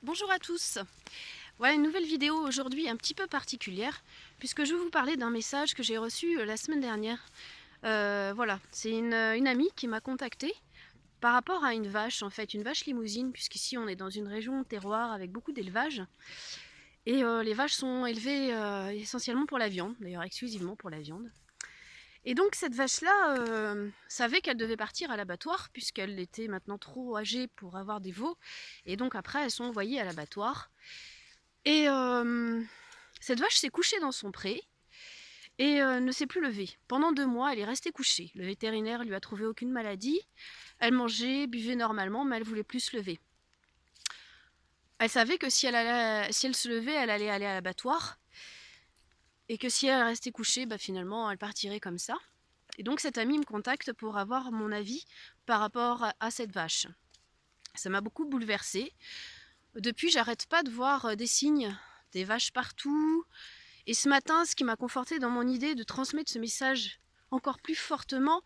Bonjour à tous. Voilà une nouvelle vidéo aujourd'hui un petit peu particulière puisque je vais vous parler d'un message que j'ai reçu la semaine dernière. Voilà, c'est une amie qui m'a contactée par rapport à une vache, en fait, une vache limousine, puisqu'ici on est dans une région terroir avec beaucoup d'élevage. Et les vaches sont élevées essentiellement pour la viande, d'ailleurs exclusivement pour la viande. Et donc cette vache-là savait qu'elle devait partir à l'abattoir puisqu'elle était maintenant trop âgée pour avoir des veaux. Et donc après elles sont envoyées à l'abattoir. Et cette vache s'est couchée dans son pré et ne s'est plus levée. Pendant 2 mois, elle est restée couchée. Le vétérinaire lui a trouvé aucune maladie. Elle mangeait, buvait normalement, mais elle voulait plus se lever. Elle savait que si elle se levait, elle allait aller à l'abattoir. Et que si elle restait couchée, finalement, elle partirait comme ça. Et donc cette amie me contacte pour avoir mon avis par rapport à cette vache. Ça m'a beaucoup bouleversée. Depuis, j'arrête pas de voir des signes, des vaches partout. Et ce matin, ce qui m'a confortée dans mon idée de transmettre ce message encore plus fortement,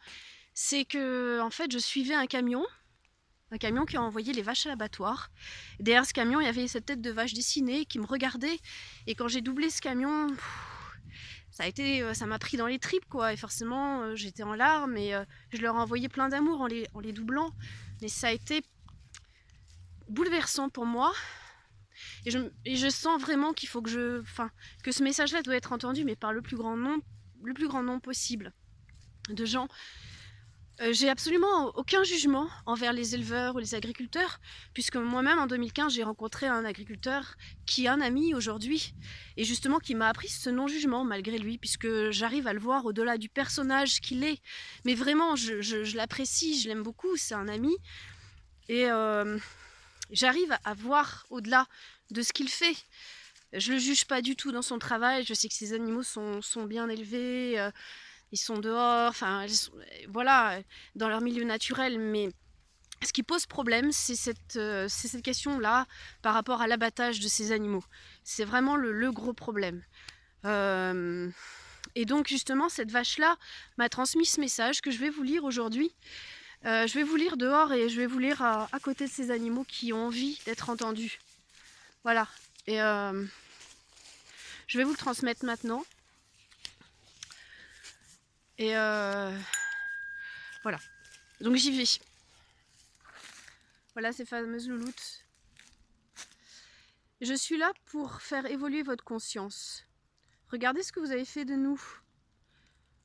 c'est que en fait, je suivais un camion qui a envoyé les vaches à l'abattoir. Derrière ce camion, il y avait cette tête de vache dessinée qui me regardait. Et quand j'ai doublé ce camion, ça m'a pris dans les tripes, quoi. Et forcément, j'étais en larmes et je leur ai envoyé plein d'amour en les doublant. Mais ça a été bouleversant pour moi. Et je sens vraiment qu'il faut que ce message-là doit être entendu, mais par le plus grand nombre possible de gens. J'ai absolument aucun jugement envers les éleveurs ou les agriculteurs, puisque moi-même en 2015 j'ai rencontré un agriculteur qui est un ami aujourd'hui, et justement qui m'a appris ce non-jugement malgré lui, puisque j'arrive à le voir au-delà du personnage qu'il est. Mais vraiment, je l'apprécie, je l'aime beaucoup, c'est un ami, et j'arrive à voir au-delà de ce qu'il fait. Je le juge pas du tout dans son travail, je sais que ces animaux sont bien élevés, ils sont dehors, enfin voilà, dans leur milieu naturel, mais ce qui pose problème, c'est cette question-là par rapport à l'abattage de ces animaux. C'est vraiment le gros problème. Et donc justement, cette vache-là m'a transmis ce message que je vais vous lire aujourd'hui. Je vais vous lire dehors et je vais vous lire à côté de ces animaux qui ont envie d'être entendus. Voilà. Et je vais vous le transmettre maintenant. Et voilà. Donc j'y vais. Voilà ces fameuses louloutes. Je suis là pour faire évoluer votre conscience. Regardez ce que vous avez fait de nous.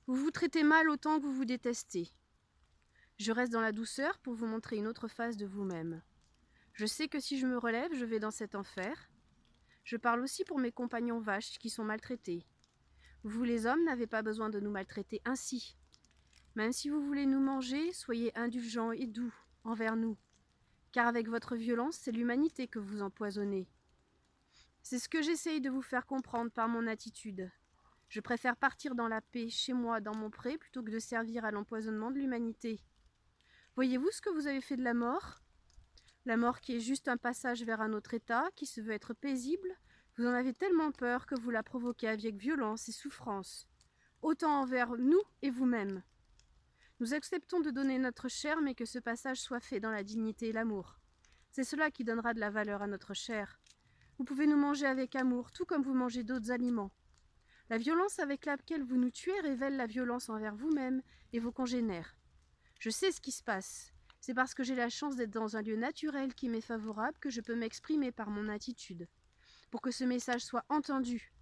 Vous vous traitez mal autant que vous vous détestez. Je reste dans la douceur pour vous montrer une autre face de vous-même. Je sais que si je me relève, je vais dans cet enfer. Je parle aussi pour mes compagnons vaches qui sont maltraités. Vous les hommes n'avez pas besoin de nous maltraiter ainsi. Même si vous voulez nous manger, soyez indulgents et doux envers nous. Car avec votre violence, c'est l'humanité que vous empoisonnez. C'est ce que j'essaye de vous faire comprendre par mon attitude. Je préfère partir dans la paix, chez moi, dans mon pré, plutôt que de servir à l'empoisonnement de l'humanité. Voyez-vous ce que vous avez fait de la mort? La mort qui est juste un passage vers un autre état, qui se veut être paisible, vous en avez tellement peur que vous la provoquez avec violence et souffrance, autant envers nous et vous-même. Nous acceptons de donner notre chair, mais que ce passage soit fait dans la dignité et l'amour. C'est cela qui donnera de la valeur à notre chair. Vous pouvez nous manger avec amour, tout comme vous mangez d'autres aliments. La violence avec laquelle vous nous tuez révèle la violence envers vous-même et vos congénères. Je sais ce qui se passe. C'est parce que j'ai la chance d'être dans un lieu naturel qui m'est favorable que je peux m'exprimer par mon attitude, pour que ce message soit entendu.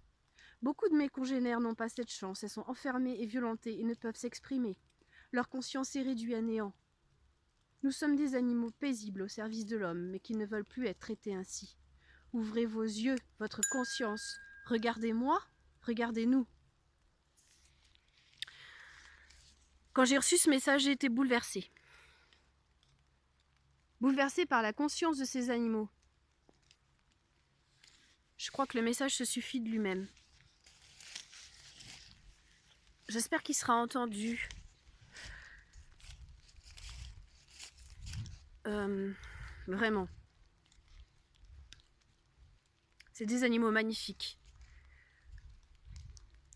Beaucoup de mes congénères n'ont pas cette chance, elles sont enfermées et violentées et ne peuvent s'exprimer. Leur conscience est réduite à néant. Nous sommes des animaux paisibles au service de l'homme, mais qui ne veulent plus être traités ainsi. Ouvrez vos yeux, votre conscience. Regardez-moi, regardez-nous. Quand j'ai reçu ce message, j'ai été bouleversée. Bouleversée par la conscience de ces animaux. Je crois que le message se suffit de lui-même. J'espère qu'il sera entendu. Vraiment. C'est des animaux magnifiques.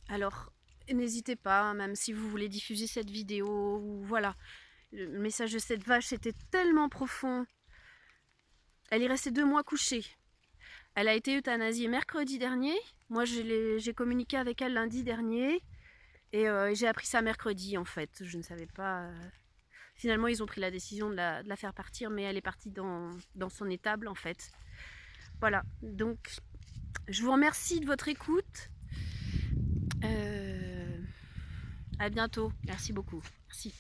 Alors, n'hésitez pas, même si vous voulez diffuser cette vidéo, ou voilà. Le message de cette vache était tellement profond. Elle est restée 2 mois couchée. Elle a été euthanasiée mercredi dernier. Moi, j'ai communiqué avec elle lundi dernier. Et j'ai appris ça mercredi, en fait. Je ne savais pas... Finalement, ils ont pris la décision de la faire partir, mais elle est partie dans son étable, en fait. Voilà. Donc, je vous remercie de votre écoute. À bientôt. Merci beaucoup. Merci.